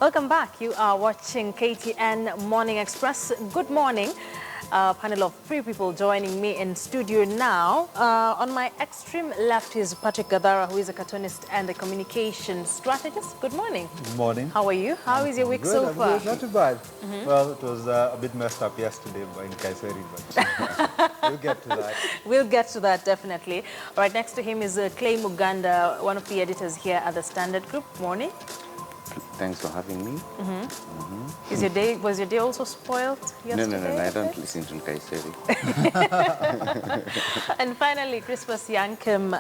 Welcome back. You are watching KTN Morning Express. Good morning. Panel of three people joining me in studio now. On my extreme left is Patrick Gadara, who is a cartoonist and a communication strategist. Good morning. Good morning. How are you? How is your week so far? Good, not too bad. Well, it was a bit messed up yesterday in Kayseri, but we'll get to that. We'll get to that, definitely. All right, next to him is Clay Muganda, one of the editors here at the Standard Group. Morning. Thanks for having me. Was your day also spoiled yesterday? No, I don't listen to Kayseri. And finally, Crispus Yankim,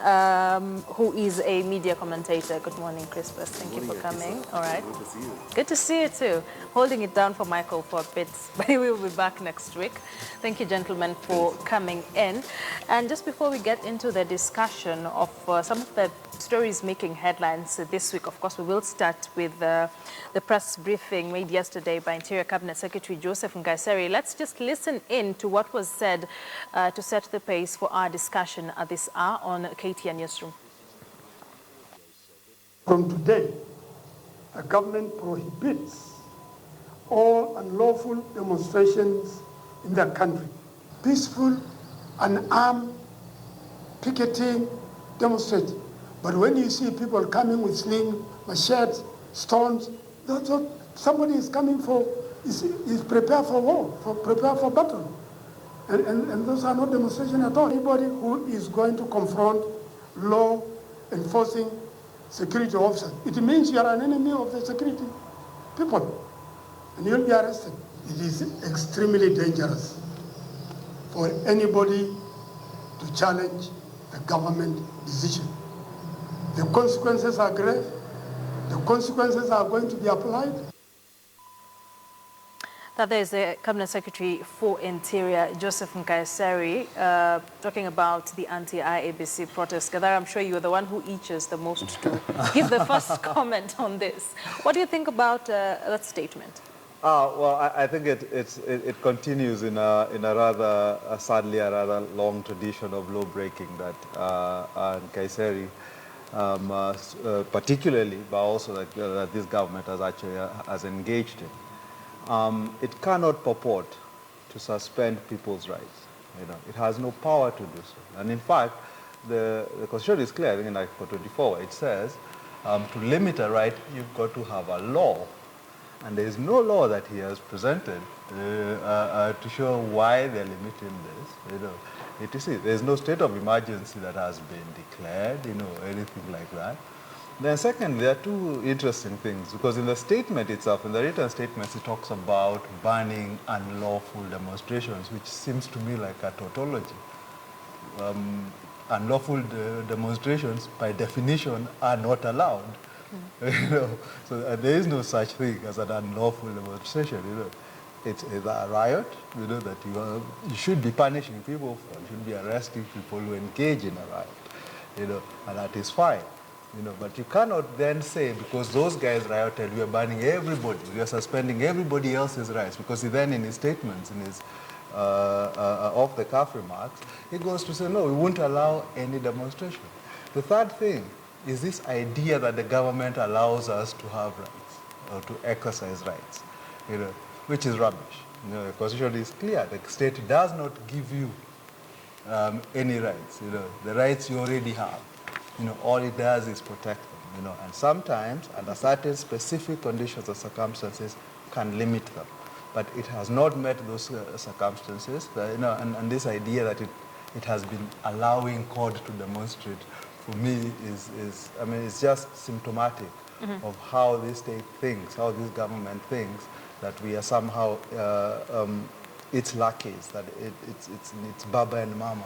who is a media commentator. Good morning, Crispus. Thank you for coming. All right. Good to see you. Good to see you too. Holding it down for Michael for a bit, but we will be back next week. Thank you, gentlemen, for coming in. And just before we get into the discussion of some of the stories making headlines this week, of course, we will start with the press briefing made yesterday by Interior Cabinet Secretary Joseph Nkaissery. Let's just listen in to what was said to set the pace for our discussion at this hour on KTN NewsRoom. From today, the government prohibits all unlawful demonstrations in the country. Peaceful, unarmed, picketing, demonstrating. But when you see people coming with slings, machetes, stones, that's what somebody is coming for, is prepared for war, prepared for battle. And those are not demonstrations at all. Anybody who is going to confront law enforcing security officers, it means you are an enemy of the security people, and you'll be arrested. It is extremely dangerous for anybody to challenge the government decision. The consequences are grave. The consequences are going to be applied. Now, there's the Cabinet Secretary for Interior, Joseph Nkaissery, talking about the anti-IABC protest. Gadara, I'm sure you are the one who itches the most to give the first comment on this. What do you think about that statement? Well, I think it continues in a rather, sadly, a rather long tradition of law breaking that Nkaissery, particularly, but also that this government has engaged in. It cannot purport to suspend people's rights. It has no power to do so. And in fact, the Constitution is clear. I think in Article 24, it says to limit a right, you've got to have a law. And there is no law that he has presented to show why they're limiting this. There's no state of emergency that has been declared, anything like that. Then second, there are two interesting things, because in the statement itself, in the written statements, it talks about banning unlawful demonstrations, which seems to me like a tautology. Unlawful demonstrations, by definition, are not allowed. So there is no such thing as an unlawful demonstration. It's a riot, that you should be punishing people for, you should be arresting people who engage in a riot, and that is fine. But you cannot then say, because those guys rioted, we are banning everybody, we are suspending everybody else's rights, because he then in his statements, in his off-the-cuff remarks, he goes to say, no, we won't allow any demonstration. The third thing is this idea that the government allows us to have rights, or to exercise rights, which is rubbish. The Constitution is clear. The state does not give you any rights. The rights you already have. All it does is protect them. And sometimes, under certain specific conditions or circumstances, can limit them. But it has not met those circumstances. And this idea that it has been allowing CORD to demonstrate, for me, it's just symptomatic of how this state thinks, how this government thinks, that we are somehow its lackeys, that it's Baba and Mama.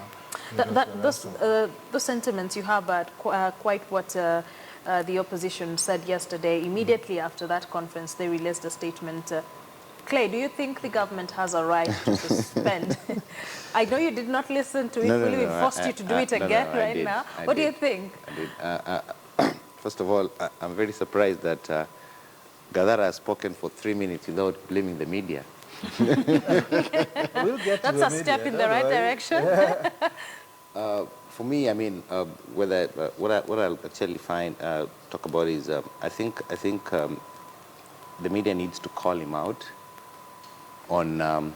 Those sentiments you have quite what the opposition said yesterday. Immediately after that conference, they released a statement. Clay, do you think the government has a right to suspend? I know you did not listen to it. No, We forced you to do it again right now. What do you think? I did. First of all, I'm very surprised that Gadara has spoken for 3 minutes without blaming the media. We'll get to That's a step in the right direction. For me, what I'll actually talk about is, I think the media needs to call him out on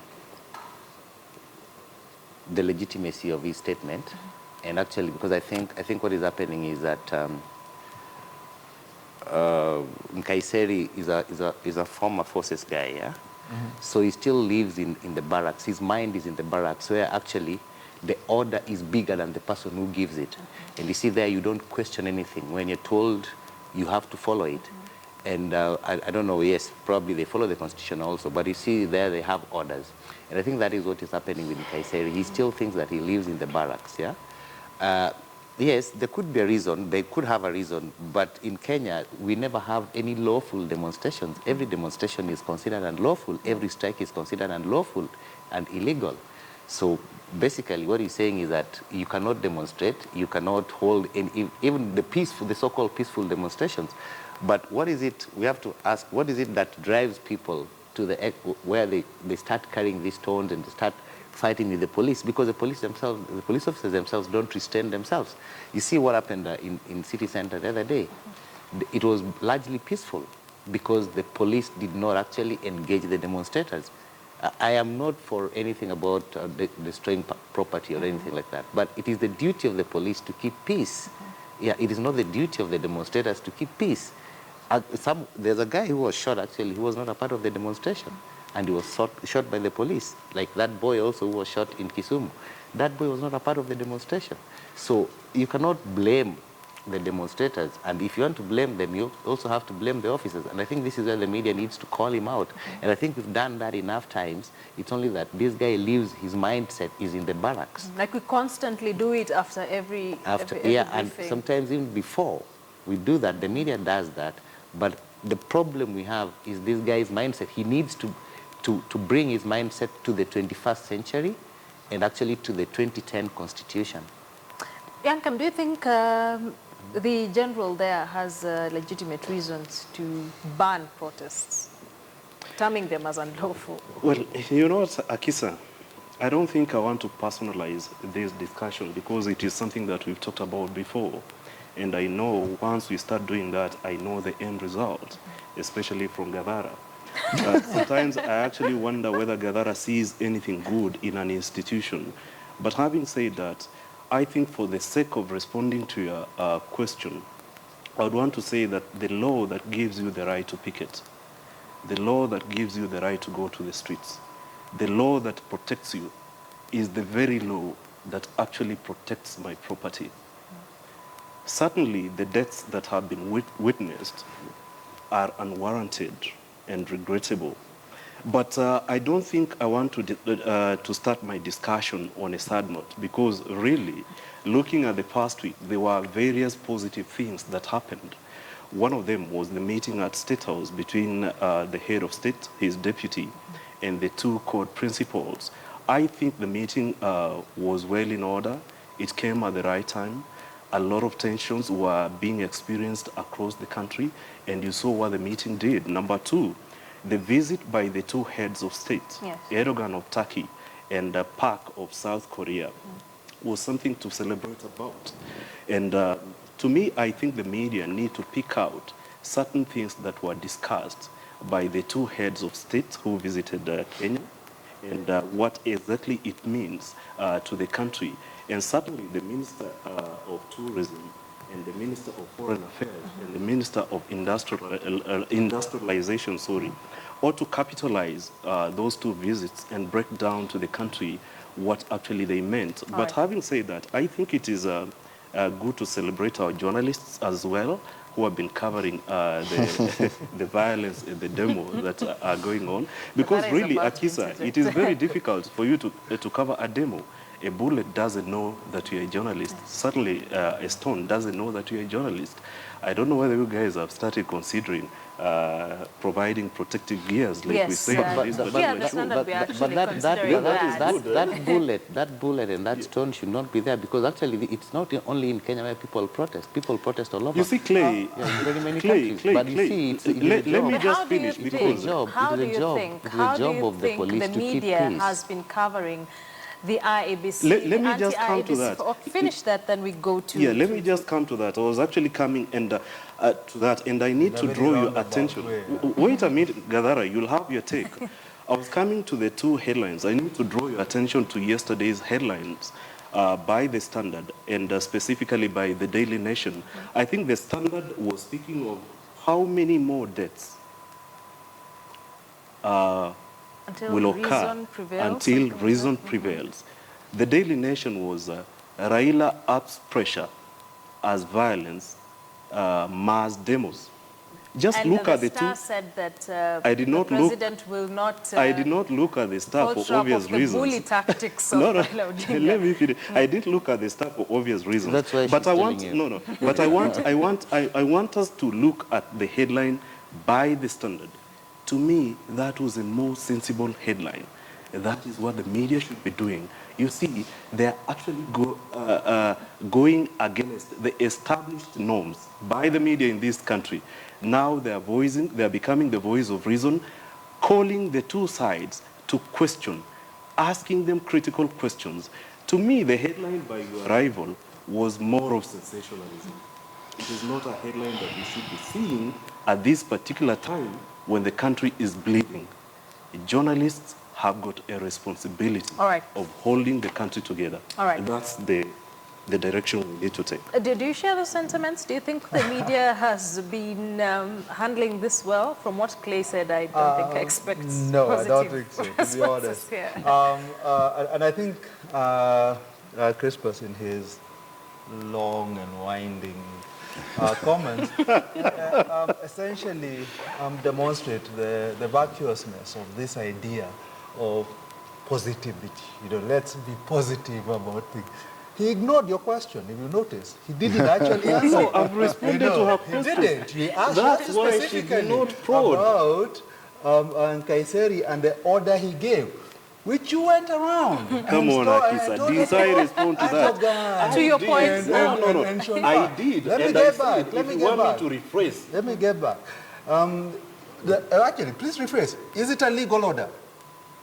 the legitimacy of his statement. And actually, because I think what is happening is that Nkaiseri is a former forces guy, yeah? So he still lives in the barracks. His mind is in the barracks, where actually the order is bigger than the person who gives it. And you see there, you don't question anything. When you're told, you have to follow it. And I don't know, yes, probably they follow the constitution also, but you see there they have orders. And I think that is what is happening with Nkaiseri. He still thinks that he lives in the barracks, yeah? Yes, there could be a reason, they could have a reason, but in Kenya, we never have any lawful demonstrations. Every demonstration is considered unlawful. Every strike is considered unlawful and illegal. So basically what he's saying is that you cannot demonstrate, you cannot hold even the so-called peaceful demonstrations. But what is it, we have to ask, what is it that drives people to where they start carrying these stones and they start fighting with the police? Because the police officers themselves don't restrain themselves. You see what happened in city center the other day. It was largely peaceful because the police did not actually engage the demonstrators. I am not for anything about destroying property or anything like that, but it is the duty of the police to keep peace. Yeah, it is not the duty of the demonstrators to keep peace. There's a guy who was shot, actually, who was not a part of the demonstration, and he was shot by the police. Like that boy also who was shot in Kisumu. That boy was not a part of the demonstration. So you cannot blame the demonstrators, and if you want to blame them, you also have to blame the officers. And I think this is where the media needs to call him out. And I think we've done that enough times. It's only that this guy lives, his mindset is in the barracks. Like we constantly do it after every yeah, and sometimes even before we do that, the media does that. But the problem we have is this guy's mindset. He needs to bring his mindset to the 21st century and actually to the 2010 Constitution. Yankam, do you think the general there has legitimate reasons to ban protests, terming them as unlawful? Well, you know what, Akisa, I don't think I want to personalize this discussion because it is something that we've talked about before. And I know once we start doing that, I know the end result, especially from Gadara. Sometimes I actually wonder whether Gadara sees anything good in an institution. But having said that, I think for the sake of responding to your question, I would want to say that the law that gives you the right to picket, the law that gives you the right to go to the streets, the law that protects you is the very law that actually protects my property. Certainly, the deaths that have been witnessed are unwarranted and regrettable. But I don't think I want to start my discussion on a sad note, because really, looking at the past week, there were various positive things that happened. One of them was the meeting at State House between the head of state, his deputy, and the two court principals. I think the meeting was well in order. It came at the right time. A lot of tensions were being experienced across the country, and you saw what the meeting did. Number two, the visit by the two heads of state, yes, Erdogan of Turkey and Park of South Korea, was something to celebrate about. And to me, I think the media need to pick out certain things that were discussed by the two heads of state who visited Kenya, and what exactly it means to the country. And certainly the Minister of Tourism and the Minister of Foreign Affairs and the Minister of Industrialization, ought to capitalize those two visits and break down to the country what actually they meant. But right, having said that, I think it is good to celebrate our journalists as well, who have been covering the violence and the demo that are going on. Because really, Akisa, it is very difficult for you to cover a demo. A bullet doesn't know that you're a journalist. Certainly, a stone doesn't know that you're a journalist. I don't know whether you guys have started considering providing protective gears, like we say. That bullet and that stone should not be there, because actually it's not only in Kenya where people protest. People protest all over. You see, Clay, in very many countries. But you see, let me just finish, because how do you think the media has been covering the IABC. Let me just come to that. Finish that, then we go to... Yeah, let me just come to that. I was actually coming to that, and I need to draw your attention. Wait a minute, Gadara, you'll have your take. I was coming to the two headlines. I need to draw your attention to yesterday's headlines by The Standard and specifically by the Daily Nation. I think The Standard was speaking of how many more deaths will occur until reason prevails. The Daily Nation was Raila ups pressure as violence mass demos. Just look at the two. Star said that I did not the president will not. I did not look at the Star for obvious reasons. Bully tactics. No, let me finish. I didn't look at the Star for obvious reasons. That's why but she's I want telling you. But I want us to look at the headline by the Standard. To me, that was a more sensible headline. That is what the media should be doing. You see, they're actually going against the established norms by the media in this country. Now they're becoming the voice of reason, calling the two sides to question, asking them critical questions. To me, the headline by your rival was more of sensationalism. It is not a headline that we should be seeing at this particular time when the country is bleeding. Journalists have got a responsibility of holding the country together. And that's the direction we need to take. Do you share the sentiments? Do you think the media has been handling this well? From what Clay said, I don't think I expect No, I don't think so, to be honest. And I think Crispus, in his long and winding comments, essentially demonstrate the virtuousness of this idea of positivity. Let's be positive about things. He ignored your question, if you notice. He didn't actually answer. No, I've responded to her question. He didn't. He asked specifically about Kaiseri and the order he gave, which you went around. Come on, Akisa. Didn't I respond to that? To your point. No. I did. Let me get back. Let me get back. To rephrase. Let me get back. Actually, please rephrase. Is it a legal order?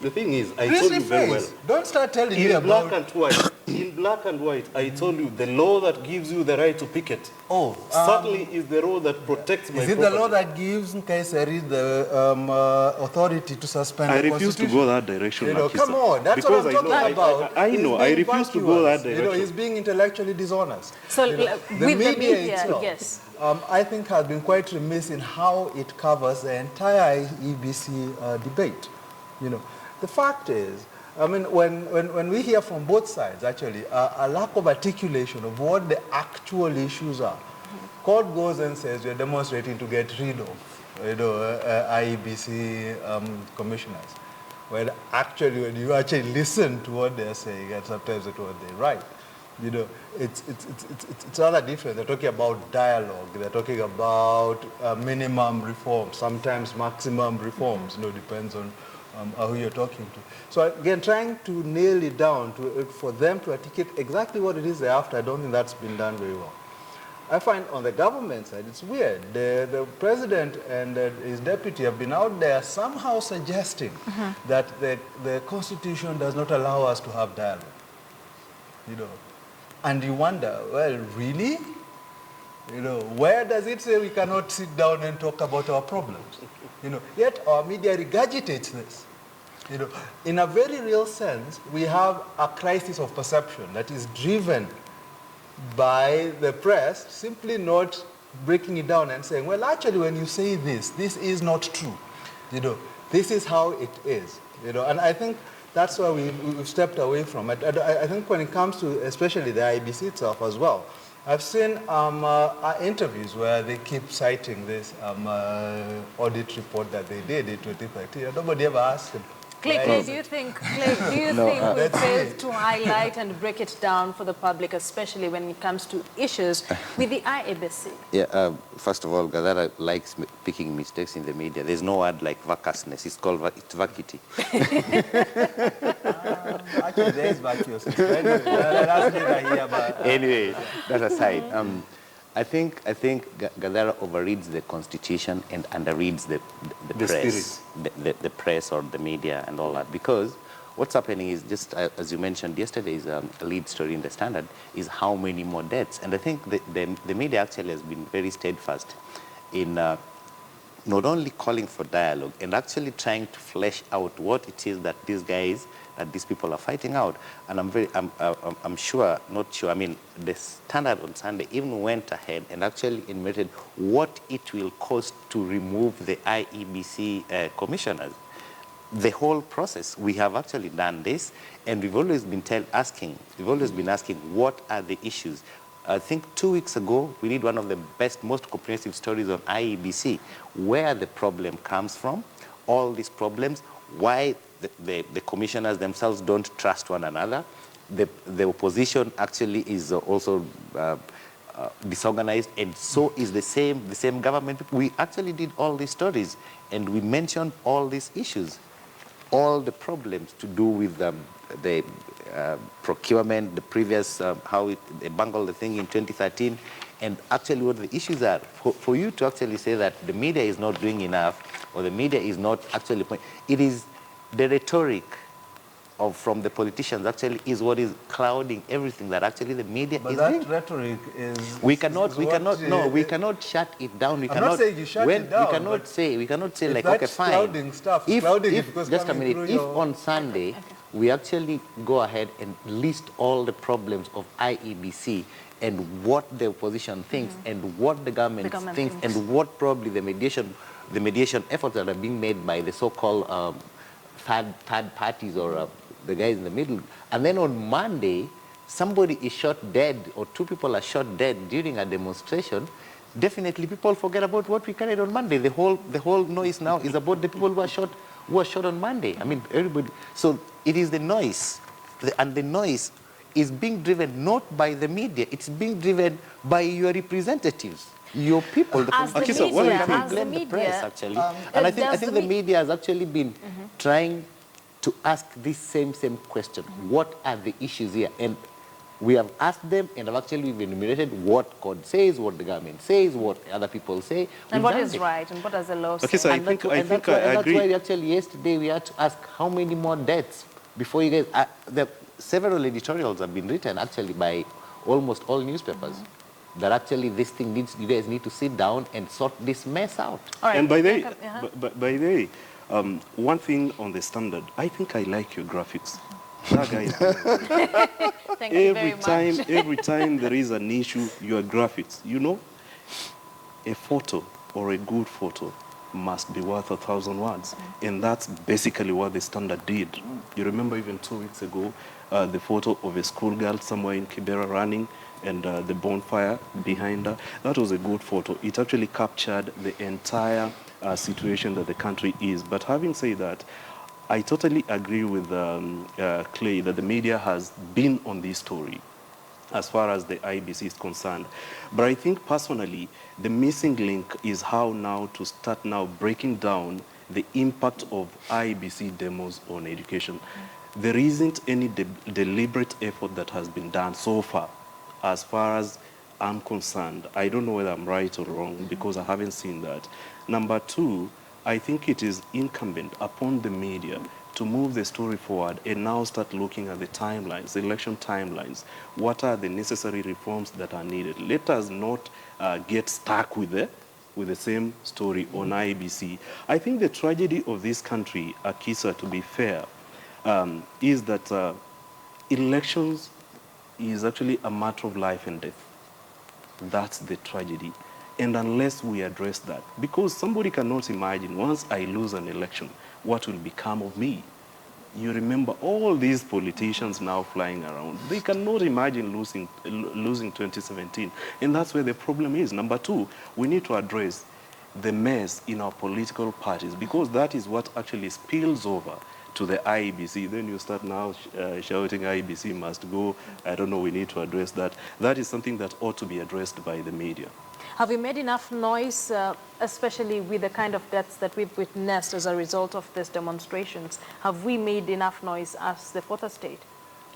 The thing is, I told you very well. Don't start telling me about... In black and white, I told you the law that gives you the right to picket certainly is the law that protects my property. Is it the law that gives Kaiseri the authority to suspend the refuse to go that direction, come on, that's because what I'm talking about. I know, I refuse to go that direction. He's being intellectually dishonest. So with the media itself, yes. I think has been quite remiss in how it covers the entire EBC debate. The fact is, I mean, when we hear from both sides, actually, a lack of articulation of what the actual issues are. Court goes and says we're demonstrating to get rid of, IEBC commissioners. Well, actually, when you actually listen to what they're saying, and sometimes to what they write, it's rather different. They're talking about dialogue. They're talking about minimum reforms, sometimes maximum reforms. Depends on who you're talking to. So again, trying to nail it down for them to articulate exactly what it is they're after, I don't think that's been done very well. I find on the government side, it's weird. The president and his deputy have been out there somehow suggesting that the Constitution does not allow us to have dialogue. And you wonder, well, really? Where does it say we cannot sit down and talk about our problems? Yet our media regurgitates this. In a very real sense, we have a crisis of perception that is driven by the press simply not breaking it down and saying, well, actually, when you say this is not true. This is how it is. And I think that's why we've stepped away from it. I think when it comes to especially the IBC itself as well, I've seen interviews where they keep citing this audit report that they did in 2013. Nobody ever asked them. Clay, do you think we failed to highlight and break it down for the public, especially when it comes to issues with the IABC? Yeah, first of all, Gadara likes picking mistakes in the media. There's no word like vacuousness. It's called vacuity. Actually, there is vacuousness. Anyway, that aside, I think Gadara overreads the Constitution and underreads the press, the press or the media and all that. Because what's happening is just, as you mentioned yesterday's lead story in the Standard, is how many more deaths. And I think the media actually has been very steadfast in not only calling for dialogue and actually trying to flesh out what it is that these people are fighting out. And I'm sure, not sure, I mean, the Standard on Sunday even went ahead and actually enumerated what it will cost to remove the IEBC commissioners. The whole process, we have actually done this, and we've always been asking what are the issues. I think 2 weeks ago, we did one of the best, most comprehensive stories on IEBC, where the problem comes from, all these problems, why the commissioners themselves don't trust one another. The opposition actually is also disorganized, and so is the same government. We actually did all these stories, and we mentioned all these issues, all the problems to do with the procurement, the previous, how they bungled the thing in 2013, and actually what the issues are. For you to actually say that the media is not doing enough, or the media is not actually, it is the rhetoric from the politicians actually is what is clouding everything that actually the media is doing. But that rhetoric is... We cannot shut it down. I'm not saying you shut it down. We cannot say like, that okay, fine. Clouding stuff, clouding it because just a minute, if on Sunday we actually go ahead and list all the problems of IEBC and what the opposition thinks and what the government thinks and what probably the mediation efforts that are being made by the so-called third parties or the guys in the middle, and then on Monday somebody is shot dead or two people are shot dead during a demonstration, definitely people forget about what we carried on Monday. The whole noise now is about the people who were shot on Monday. I mean, everybody. So it is the noise, and the noise is being driven not by the media. It's being driven by your representatives, your people. As the media, press actually, and I think the media has actually been trying to ask this same question. What are the issues here? And we have asked them, and have actually enumerated what God says, what the government says, what other people say. And what is right, and what does the law say? Okay, so I think I agree. That's why actually yesterday we had to ask how many more deaths before you guys... several editorials have been written actually by almost all newspapers that actually this thing you guys need to sit down and sort this mess out. All right. And by the way, one thing on the Standard, I think I like your graphics. That guy is Thank you very much. Every time there is an issue, your graphics, you know, a photo or a good photo must be worth 1,000 words. And that's basically what the Standard did. You remember even 2 weeks ago, the photo of a schoolgirl somewhere in Kibera running and the bonfire behind her. That was a good photo. It actually captured the entire situation that the country is. But having said that, I totally agree with Clay that the media has been on this story as far as the IBC is concerned. But I think personally, the missing link is how now to start now breaking down the impact of IBC demos on education. There isn't any deliberate effort that has been done so far, as far as I'm concerned. I don't know whether I'm right or wrong because I haven't seen that. Number two, I think it is incumbent upon the media to move the story forward and now start looking at the timelines, the election timelines. What are the necessary reforms that are needed? Let us not get stuck with the same story on IBC. I think the tragedy of this country, Akisa, to be fair, is that elections is actually a matter of life and death. That's the tragedy. And unless we address that, because somebody cannot imagine once I lose an election, what will become of me? You remember all these politicians now flying around. They cannot imagine losing 2017. And that's where the problem is. Number two, we need to address the mess in our political parties, because that is what actually spills over to the IEBC. Then you start now shouting IEBC must go. I don't know, we need to address that. That is something that ought to be addressed by the media. Have we made enough noise, especially with the kind of deaths that we've witnessed as a result of these demonstrations? Have we made enough noise as the fourth estate?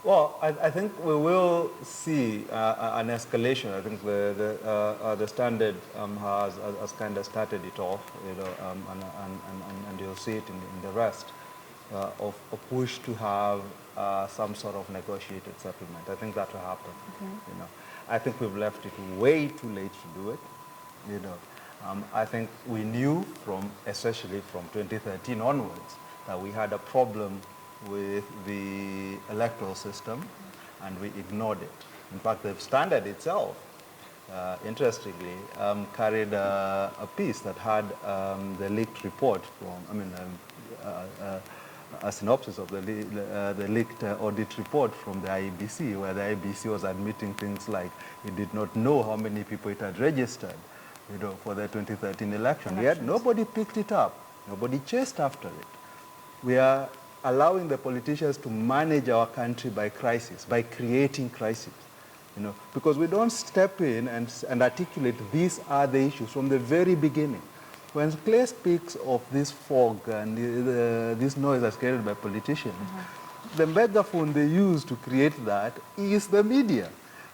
Well, I think we will see an escalation. I think the Standard has kind of started it off, you know, and you'll see it in the rest. of a push to have some sort of negotiated settlement. I think that will happen. You know, I think we've left it way too late to do it. You know, I think we knew especially from 2013 onwards, that we had a problem with the electoral system, and we ignored it. In fact, the standard itself, interestingly, carried a piece that had the leaked report a synopsis of the leaked audit report from the IEBC, where the IEBC was admitting things like it did not know how many people it had registered, you know, for the 2013 election. Yet nobody picked it up. Nobody chased after it. We are allowing the politicians to manage our country by crisis, by creating crisis. You know, because we don't step in and articulate these are the issues from the very beginning. When Clay speaks of this fog and this noise that's created by politicians, the megaphone they use to create that is the media,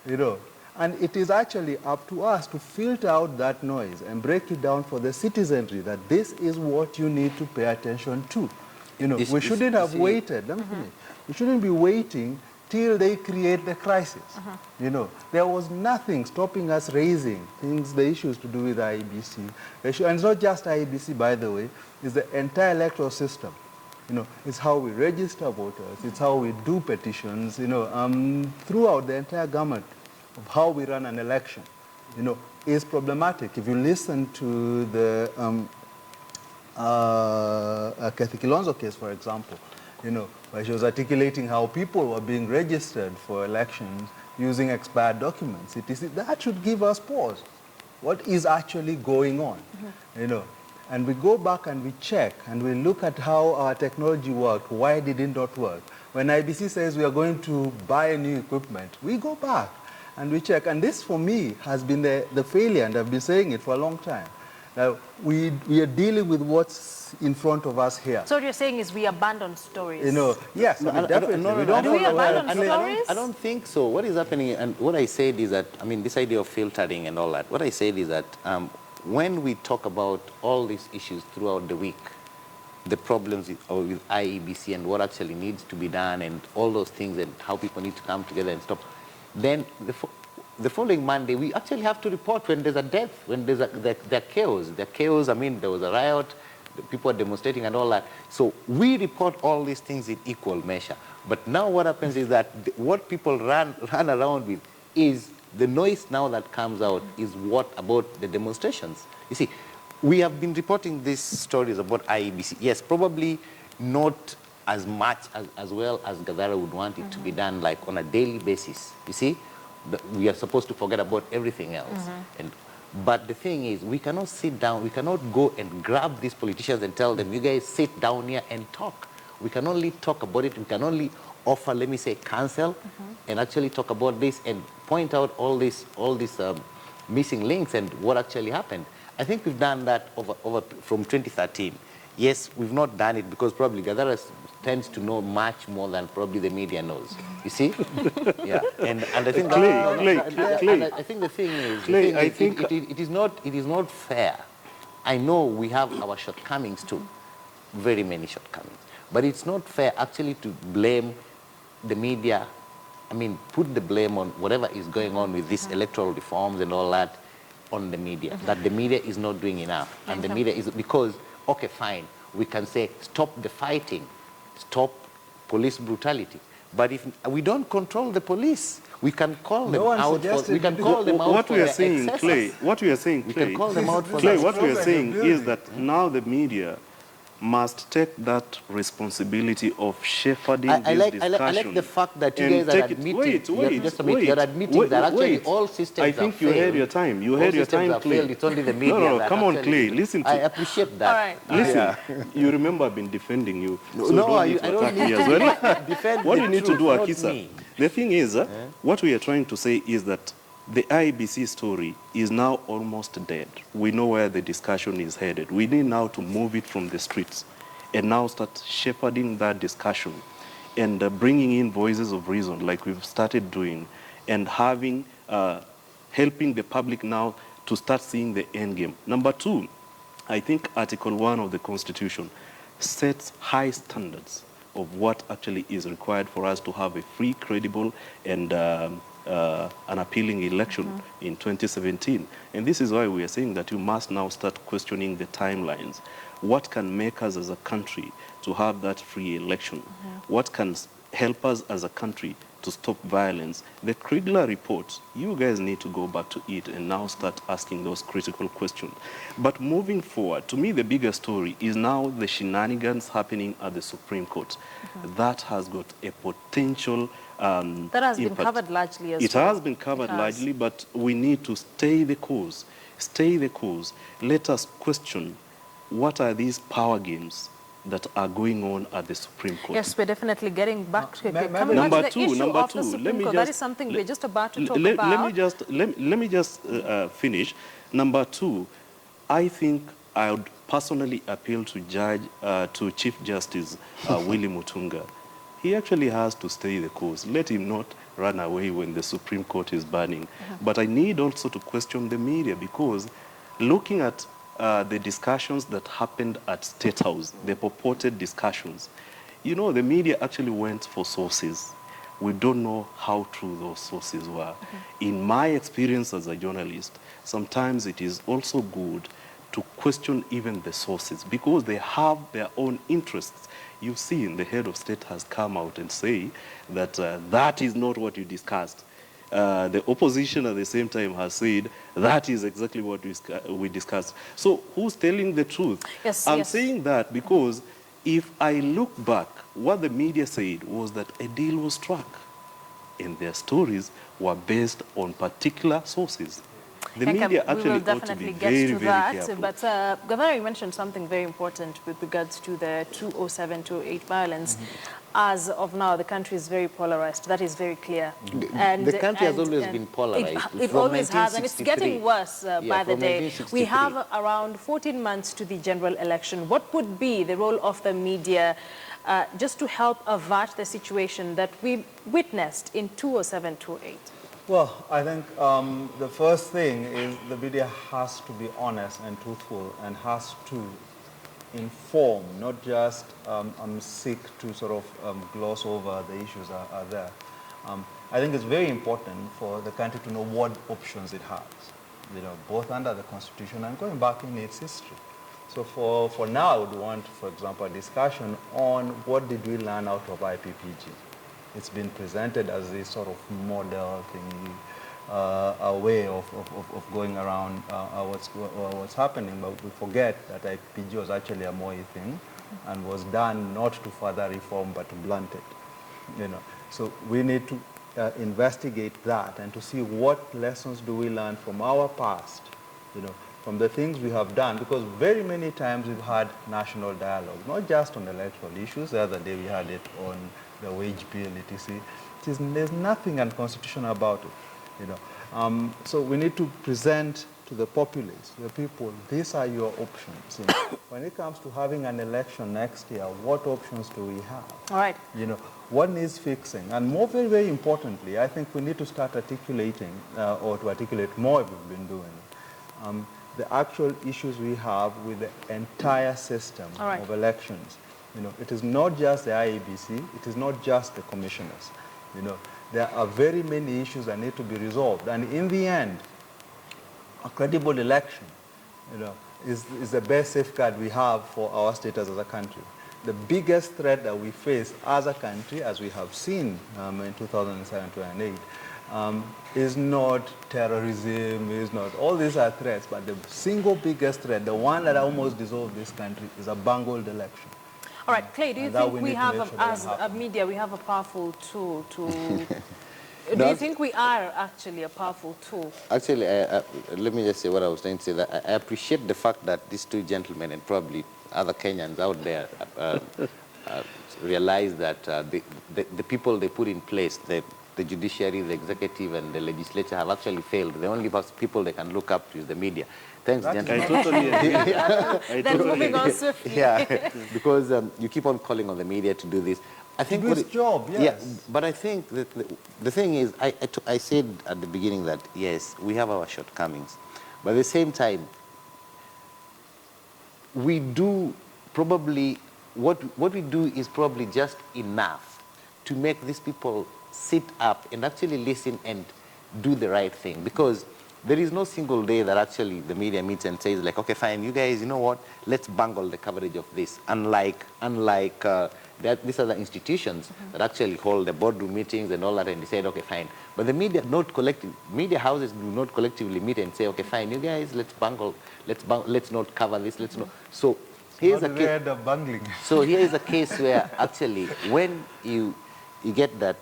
you know. And it is actually up to us to filter out that noise and break it down for the citizenry that this is what you need to pay attention to. You know, we shouldn't have waited. We shouldn't be waiting till they create the crisis. You know, there was nothing stopping us raising the issues to do with IEBC. And it's not just IEBC, by the way, it's the entire electoral system. You know, it's how we register voters, it's how we do petitions, you know, throughout the entire gamut of how we run an election, you know, is problematic. If you listen to the Kathy Kilonzo case, for example, you know, where she was articulating how people were being registered for elections using expired documents. That should give us pause. What is actually going on? You know, and we go back and we check and we look at how our technology worked. Why did it not work? When IBC says we are going to buy new equipment, we go back and we check. And this, for me, has been the failure, and I've been saying it for a long time. We are dealing with what's in front of us here. So what you're saying is we abandon stories? You know, yes, No, definitely. Do we abandon stories? I don't think so. What is happening, and what I said is that, I mean, this idea of filtering and all that, what I said is that when we talk about all these issues throughout the week, the problems with IEBC and what actually needs to be done and all those things and how people need to come together and stop, then the following Monday, we actually have to report when there's a death, when there's the chaos. The chaos, I mean, there was a riot, people are demonstrating and all that. So we report all these things in equal measure. But now what happens is that what people run around with is the noise now that comes out is what about the demonstrations. You see, we have been reporting these stories about IEBC. Yes, probably not as much as well as Gadara would want it to be done, like on a daily basis. You see, we are supposed to forget about everything else. But the thing is, we cannot sit down, we cannot go and grab these politicians and tell them, you guys sit down here and talk. We can only talk about it, we can only offer, let me say, counsel, and actually talk about this and point out all these missing links and what actually happened. I think we've done that over from 2013. Yes, we've not done it because probably Gadara tends to know much more than probably the media knows. You see? Yeah. And I think I think the thing is, it is not fair. I know we have our shortcomings too, very many shortcomings. But it's not fair actually to blame the media. I mean, put the blame on whatever is going on with these electoral reforms and all that on the media. That the media is not doing enough. And the media is, because, okay, fine, we can say stop the fighting, stop police brutality. But if we don't control the police, we can call them out. We can call them out. What we are saying, Clay, what we are saying, Clay, we can call them out for Clay, what we are saying is that now the media must take that responsibility of shepherding this discussion. I like the fact that you guys are admitting, you're admitting that actually all systems I think you had your time. You had your time, Clay. It's only the media. No, come on, Clay. Listen to I appreciate that. All right. Listen, you remember I've been defending you. So No, I don't don't need need to attack me as well. to defend What the you need to truth, do, not Akisa, me. the thing is, what we are trying to say is that the IBC story is now almost dead. We know where the discussion is headed. We need now to move it from the streets and now start shepherding that discussion and bringing in voices of reason like we've started doing, and having, helping the public now to start seeing the end game. Number two, I think Article 1 of the Constitution sets high standards of what actually is required for us to have a free, credible, and an appealing election in 2017. And this is why we are saying that you must now start questioning the timelines. What can make us as a country to have that free election? What can help us as a country to stop violence? The Kriegler report, you guys need to go back to it and now start asking those critical questions. But moving forward, to me, the bigger story is now the shenanigans happening at the Supreme Court. That has got a potential that has impact. been covered largely as It well. has been covered largely, but we need to stay the course. Stay the course. Let us question what are these power games that are going on at the Supreme Court. Yes, we're definitely getting back to Maybe- coming back Number to the two, issue number of the two, Supreme let me Court. just- That is something we're just about to talk let about. me just finish. Number two, I think I would personally appeal to Chief Justice Willy Mutunga. He actually has to stay the course. Let him not run away when the Supreme Court is burning. But I need also to question the media, because looking at the discussions that happened at State House, the purported discussions, you know, the media actually went for sources. We don't know how true those sources were. In my experience as a journalist, sometimes it is also good to question even the sources, because they have their own interests. You've seen the head of state has come out and say that that is not what you discussed. The opposition at the same time has said that is exactly what we discussed. So who's telling the truth? Yes, I'm yes. saying that because if I look back, what the media said was that a deal was struck, and their stories were based on particular sources. The media we actually will ought to definitely be get very, to very that. careful. But Governor, you mentioned something very important with regards to the 207-208 violence. As of now, the country is very polarized. That is very clear. The country has always been polarized. It From always has, and it's 1963. getting worse by the from day. We 1963. have around 14 months to the general election. What would be the role of the media just to help avert the situation that we witnessed in 207-208? Well, I think the first thing is the media has to be honest and truthful, and has to inform, not just seek to sort of gloss over the issues are there. I think it's very important for the country to know what options it has, you know, both under the Constitution and going back in its history. So for now, I would want, for example, a discussion on what did we learn out of IPPG. It's been presented as this sort of model thing, a way of going around what's happening, but we forget that IPPG was actually a Moi thing and was done not to further reform but to blunt it. You know, so we need to investigate that and to see what lessons do we learn from our past, you know, from the things we have done, because very many times we've had national dialogue, not just on electoral issues. The other day we had it on the wage bill, etc. There's nothing unconstitutional about it, you know. So we need to present to the populace, the people, these are your options. You know. When it comes to having an election next year, what options do we have? All right. You know, what needs fixing? And more, very, very importantly, I think we need to start articulating, or to articulate more if we've been doing, the actual issues we have with the entire system of elections. You know, it is not just the IEBC, it is not just the commissioners. You know, there are very many issues that need to be resolved. And in the end, a credible election, you know, is the best safeguard we have for our status as a country. The biggest threat that we face as a country, as we have seen in 2007-2008, is not terrorism, is not, all these are threats, but the single biggest threat, the one that almost dissolved this country, is a bungled election. All right, Clay, do you And that think we we need to have, make sure that as a happens. media, we have a powerful tool to... Do you think we are actually a powerful tool? Actually, let me just say what I was trying to say. That I appreciate the fact that these two gentlemen and probably other Kenyans out there realize that the people they put in place, the judiciary, the executive, and the legislature have actually failed. The only people they can look up to is the media. Thanks, gentlemen. I totally agree. Then moving on swiftly. Yeah, because you keep on calling on the media to do this. I think do its job, yes. Yeah, but I think that the thing is, I said at the beginning that, yes, we have our shortcomings. But at the same time, we do probably what we do is probably just enough to make these people sit up and actually listen and do the right thing. Because there is no single day that actually the media meets and says like, okay, fine, you guys, you know what, let's bungle the coverage of this. Unlike these other institutions that actually hold the boardroom meetings and all that, and decide, okay, fine. But the media media houses do not collectively meet and say, okay, fine, you guys, let's not cover this, let's not. So here's a case. Bungling. So here is a case where actually when you get that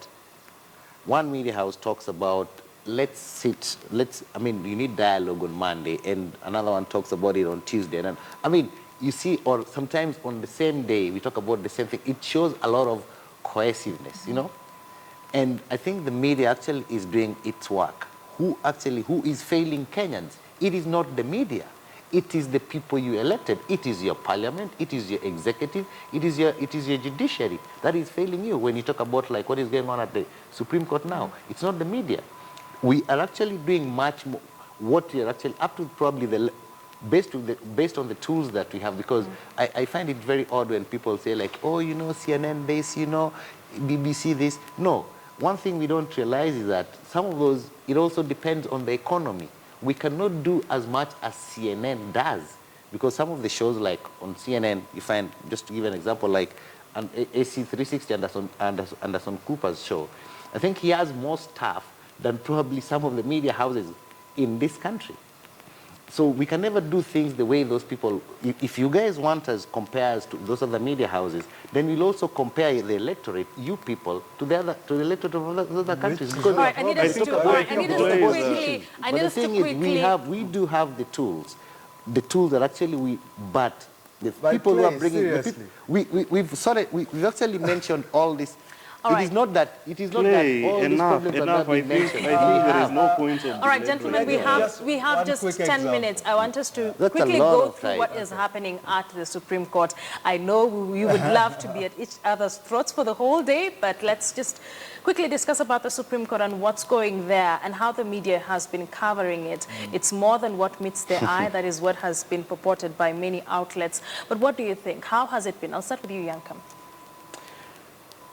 one media house talks about I mean, you need dialogue on Monday, and another one talks about it on Tuesday. And I mean, you see, or sometimes on the same day, we talk about the same thing. It shows a lot of cohesiveness, you know? And I think the media actually is doing its work. Who is failing Kenyans? It is not the media. It is the people you elected. It is your parliament. It is your executive. It is your judiciary that is failing you. When you talk about like what is going on at the Supreme Court now, it's not the media. We are actually doing much more. What we are actually up to probably based on the tools that we have. Because I find it very odd when people say like, oh, you know, CNN this, you know, BBC this. No, one thing we don't realize is that some of those, it also depends on the economy. We cannot do as much as CNN does, because some of the shows like on CNN, you find, just to give an example, like an AC360 Anderson Cooper's show, I think he has more staff than probably some of the media houses in this country. So we can never do things the way those people, if you guys want us compare us to those other media houses, then we'll also compare the electorate, you people, to the electorate of other countries. Because all right, I need us to quickly. We do have the tools that actually but the But people who are please, bringing, seriously. we've actually mentioned all this. All right. It is not that all these enough. problems are not I being think mentioned. there is no point of All right, gentlemen, we have one just quick 10 example. minutes. I want us to That's a quickly lot go of through time. what is happening at the Supreme Court. I know we would love to be at each other's throats for the whole day, but let's just quickly discuss about the Supreme Court and what's going there and how the media has been covering it. It's more than what meets the eye. That is what has been purported by many outlets. But what do you think? How has it been? I'll start with you, Yankam.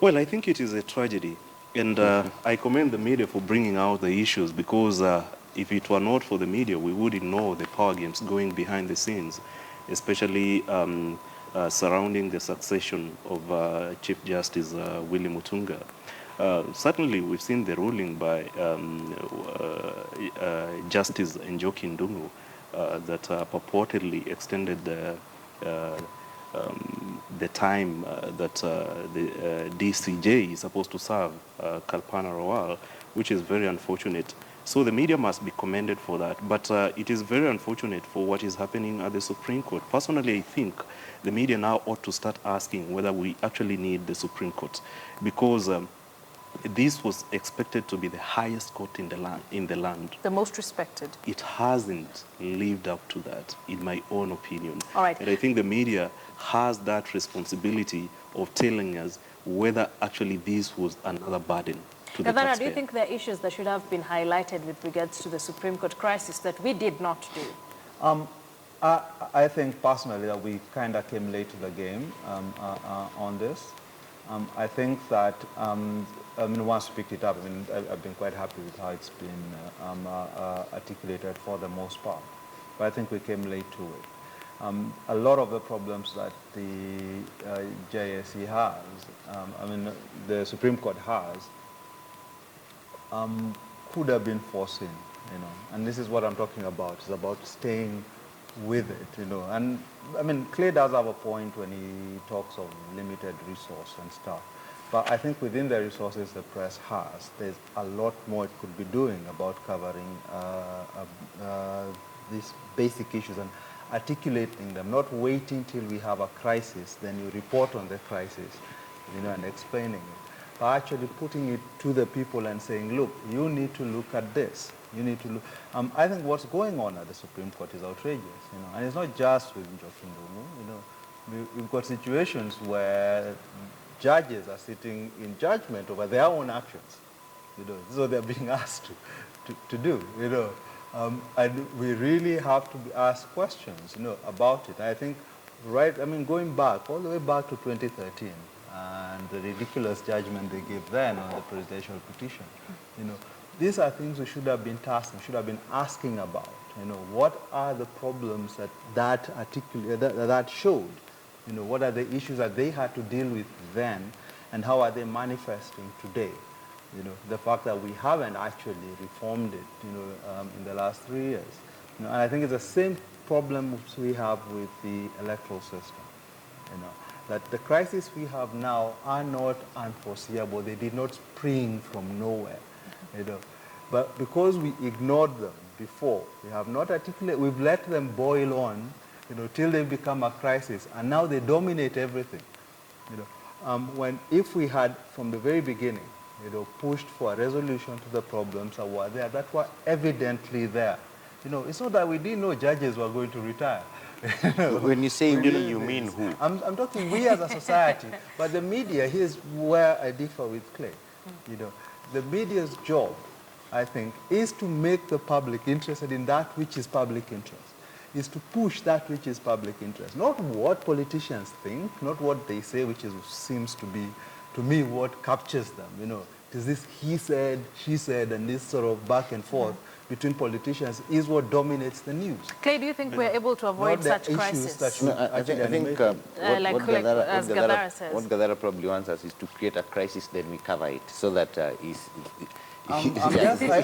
Well, I think it is a tragedy, and I commend the media for bringing out the issues, because if it were not for the media, we would ignore the power games going behind the scenes, especially surrounding the succession of Chief Justice Willie Mutunga. Certainly, we've seen the ruling by Justice Njoki Ndung'u that purportedly extended the time that the DCJ is supposed to serve Kalpana Rawal, which is very unfortunate. So the media must be commended for that. But it is very unfortunate for what is happening at the Supreme Court. Personally, I think the media now ought to start asking whether we actually need the Supreme Court, because this was expected to be the highest court in the land. The most respected. It hasn't lived up to that, in my own opinion. All right. And I think the media has that responsibility of telling us whether actually this was another burden to the Gavana, taxpayer. do you think there are issues that should have been highlighted with regards to the Supreme Court crisis that we did not do? I think personally that we kind of came late to the game on this. I think that, I mean, once we picked it up, I mean, I've been quite happy with how it's been articulated for the most part. But I think we came late to it. A lot of the problems that the JSC has, I mean, the Supreme Court has, could have been foreseen, you know. And this is what I'm talking about. It's about staying with it, you know. And I mean, Clay does have a point when he talks of limited resource and stuff. But I think within the resources the press has, there's a lot more it could be doing about covering these basic issues and articulating them, not waiting till we have a crisis, then you report on the crisis, you know, and explaining it. But actually putting it to the people and saying, look, you need to look at this. You need to look. I think what's going on at the Supreme Court is outrageous, you know, and it's not just with Njoki Ndung'u, you know. We've got situations where judges are sitting in judgment over their own actions, you know. This is what they're being asked to do, you know. And we really have to ask questions, you know, about it. I think right, I mean, going back, all the way back to 2013, and the ridiculous judgment they gave then on the presidential petition, you know, these are things we should have been tasked, we should have been asking about. You know, what are the problems that showed? You know, what are the issues that they had to deal with then, and how are they manifesting today? You know, the fact that we haven't actually reformed it, you know, in the last 3 years. You know, and I think it's the same problem we have with the electoral system. You know, that the crises we have now are not unforeseeable. They did not spring from nowhere. You know, but because we ignored them before, we have not articulated, we've let them boil on, you know, till they become a crisis, and now they dominate everything. You know, if we had from the very beginning, you know, pushed for a resolution to the problems that were there, that were evidently there. You know, it's not that we didn't know judges were going to retire. When you say we, you mean who? I'm talking we as a society, but the media, here's where I differ with Clay. You know, the media's job, I think, is to make the public interested in that which is public interest, is to push that which is public interest, not what politicians think, not what they say, which seems to be, to me, what captures them. You know, it is this he said, she said, and this sort of back and forth between politicians is what dominates the news. Clay, do you think we're able to avoid such crises? I think what Gadara probably wants us is to create a crisis, then we cover it, so that I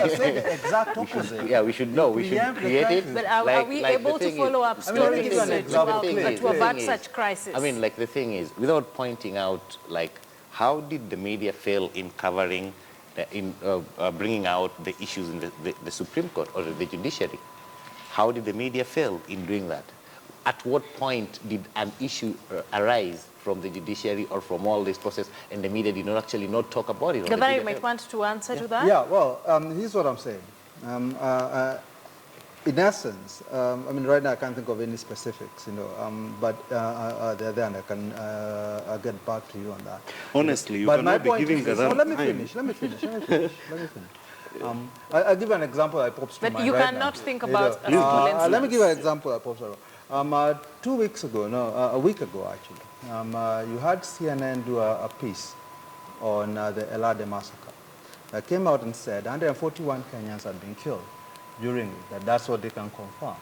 said the exact opposite. Yeah, we should know. We should create it. But are we able to follow up stories to avert such crisis? I mean, like, the thing is, without pointing out, like, how did the media fail in covering, bringing out the issues in the Supreme Court or the judiciary? How did the media fail in doing that? At what point did an issue arise from the judiciary or from all this process, and the media did not actually not talk about it? Gadara, you might want to answer to that? Yeah, well, here's what I'm saying. In essence, I mean, right now I can't think of any specifics, you know, but they're there, and I can I'll get back to you on that. Honestly, you but cannot be giving Gadara let me finish. I'll give you an example that pops to mind. But you cannot think about a single instance. Let me give you an example that pops to mind. 2 weeks ago, a week ago actually, you had CNN do a piece on the Elade massacre. That came out and said 141 Kenyans had been killed during it. That's what they can confirm.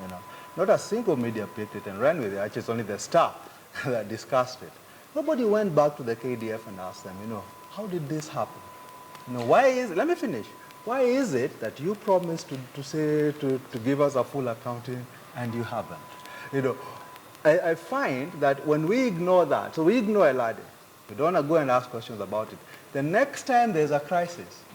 You know, not a single media picked it and ran with it. Actually, it's only the Star that discussed it. Nobody went back to the KDF and asked them, you know, how did this happen? You know, why is it? Let me finish. Why is it that you promised to give us a full accounting and you haven't? You know, I find that when we ignore that, so we ignore Elade, we don't want to go and ask questions about it. The next time there's a crisis,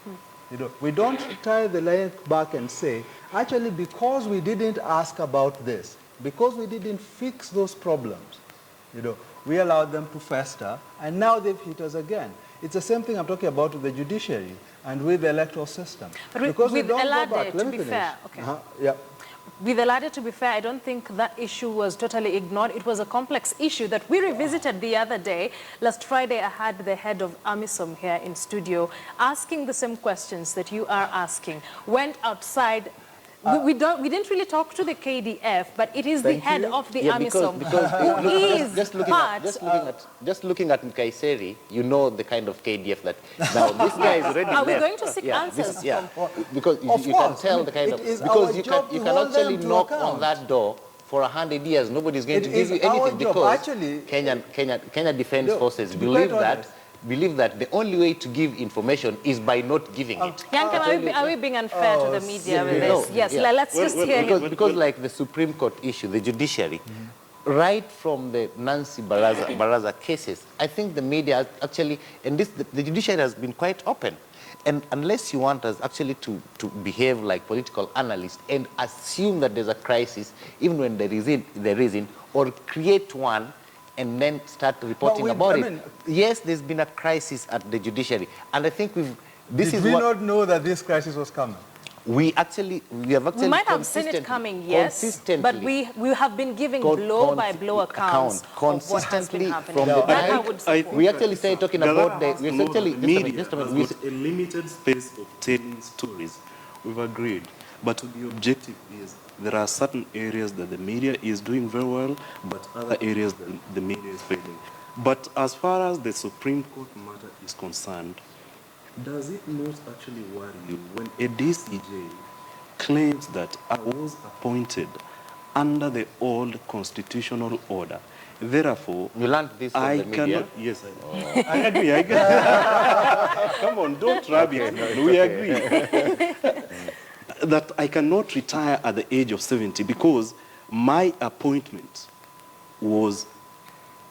you know, we don't tie the line back and say, actually, because we didn't ask about this, because we didn't fix those problems, you know, we allowed them to fester, and now they've hit us again. It's the same thing I'm talking about with the judiciary and with the electoral system. But because with we don't Elade, go back. Let to me be finish. fair, okay. Yeah. With Elade, to be fair, I don't think that issue was totally ignored. It was a complex issue that we revisited the other day. Last Friday, I had the head of AMISOM here in studio asking the same questions that you are asking. Went outside. We didn't really talk to the KDF, but it is the head of the AMISOM who is just looking at Mkaiseri, you know the kind of KDF that now this guy is already Are left. we going to seek answers from? Because you can tell the kind of because you can actually knock on that door for 100 years. Nobody's going to give you anything because Kenya Defense Forces believe that the only way to give information is by not giving it. Yankem, are we being unfair to the media with this? Yes, let's just hear him. Because like the Supreme Court issue, the judiciary, right from the Nancy Baraza cases, I think the media actually, and the judiciary has been quite open. And unless you want us actually to behave like political analysts and assume that there's a crisis, even when there isn't, or create one, and then start reporting about it. Yes, there's been a crisis at the judiciary, and I think Did we not know that this crisis was coming? We might have seen it coming, yes, but we have been giving blow-by-blow accounts consistently of from the time. We actually started talking about the media has got a limited space of telling stories. We've agreed, but to be objective is there are certain areas that the media is doing very well, but other areas that the media is failing. But as far as the Supreme Court matter is concerned, does it not actually worry you when a DCJ claims that I was appointed under the old constitutional order? Therefore, You learned this from I the media? cannot. Yes, I agree. I agree. Come on, don't rub it. We agree that I cannot retire at the age of 70 because my appointment was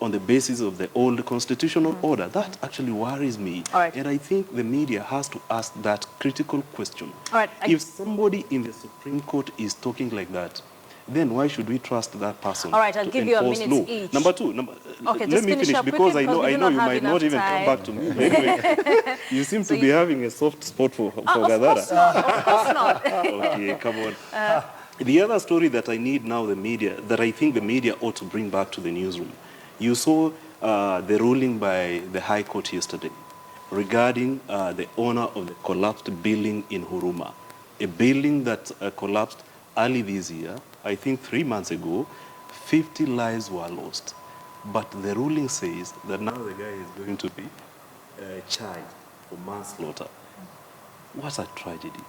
on the basis of the old constitutional order. That actually worries me. All right. And I think the media has to ask that critical question. All right. If somebody in the Supreme Court is talking like that, then why should we trust that person? All right, I'll to give you a enforce minute law? each. Number two, Okay, let just me finish finish up because quickly, I know, because we I do know not you have might enough not even time. come back to me. Anyway, you seem to be having a soft spot for Of Gadara. course not. Of course not. Okay, come on. The other story that I need now, the media, that I think the media ought to bring back to the newsroom. You saw the ruling by the High Court yesterday regarding the owner of the collapsed building in Huruma, a building that collapsed early this year. I think 3 months ago, 50 lives were lost. But the ruling says that now the guy is going to be charged for manslaughter. What a tragedy.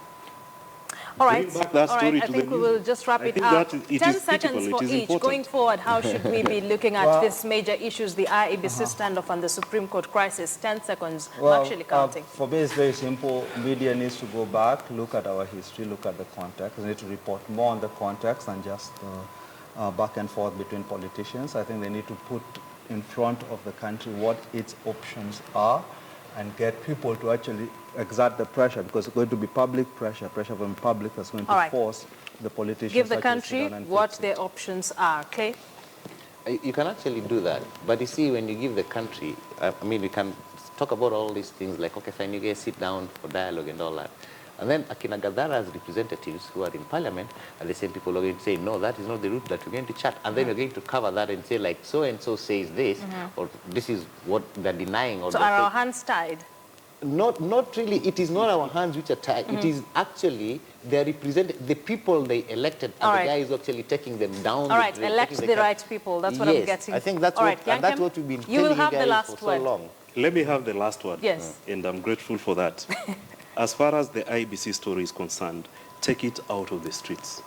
All right. Bring back that All right. story I to think the we news. will just wrap I it think up. that it 10 is seconds critical, for it is each. important. Going forward, how should we be looking at Well- these major issues, the IEBC standoff and the Supreme Court crisis? 10 seconds. I'm actually counting. For me, it's very simple. Media needs to go back, look at our history, look at the context. They need to report more on the context than just back and forth between politicians. I think they need to put in front of the country what its options are and get people to actually exert the pressure, because it's going to be public pressure from the public that's going to All right. force the politicians Give the to actually sit country down and what fix it. their options are. Okay? You can actually do that. But you see, when you give the country, I mean, we can talk about all these things like, okay, fine, you guys sit down for dialogue and all that. And then Akina Gadara's representatives who are in parliament are the same people who are going to say, no, that is not the route that we're going to chat. And then we're going to cover that and say, like, so-and-so says this, or this is what they're denying. Or So are our hands tied? Not really. It is not our hands which are tied. It is actually they represent the people they elected, and All the right. guy is actually taking them down. All right, elect the right people. That's what I'm Yes, getting. I think that's All what, right, and that's Yankem, what we've been you will telling have you the guys last for word. so long. Let me have the last word. Yes. And I'm grateful for that. As far as the IBC story is concerned, take it out of the streets.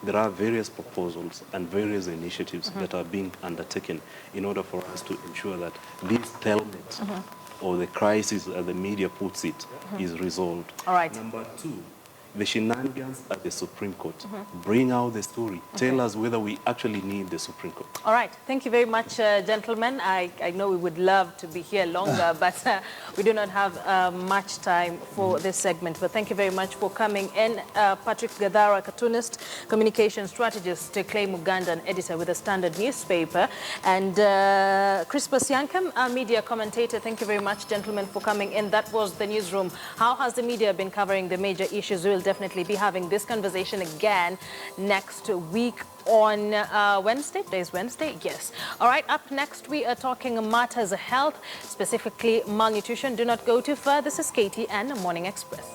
There are various proposals and various initiatives that are being undertaken in order for us to ensure that this stalemate or the crisis, as the media puts it, is resolved. All right. Number two, the shenanigans at the Supreme Court. Bring out the story. Tell us whether we actually need the Supreme Court. All right. Thank you very much, gentlemen. I know we would love to be here longer, but we do not have much time for this segment. But thank you very much for coming in. Patrick Gadara, cartoonist, communication strategist, Clay Mugandan, editor with the Standard newspaper, and Crispus Yankem, our media commentator. Thank you very much, gentlemen, for coming in. That was the newsroom. How has the media been covering the major issues? We'll definitely be having this conversation again next week on Wednesday. Today's Wednesday, yes. All right, up next we are talking matters of health, specifically malnutrition. Do not go too far. This is Katie and Morning Express.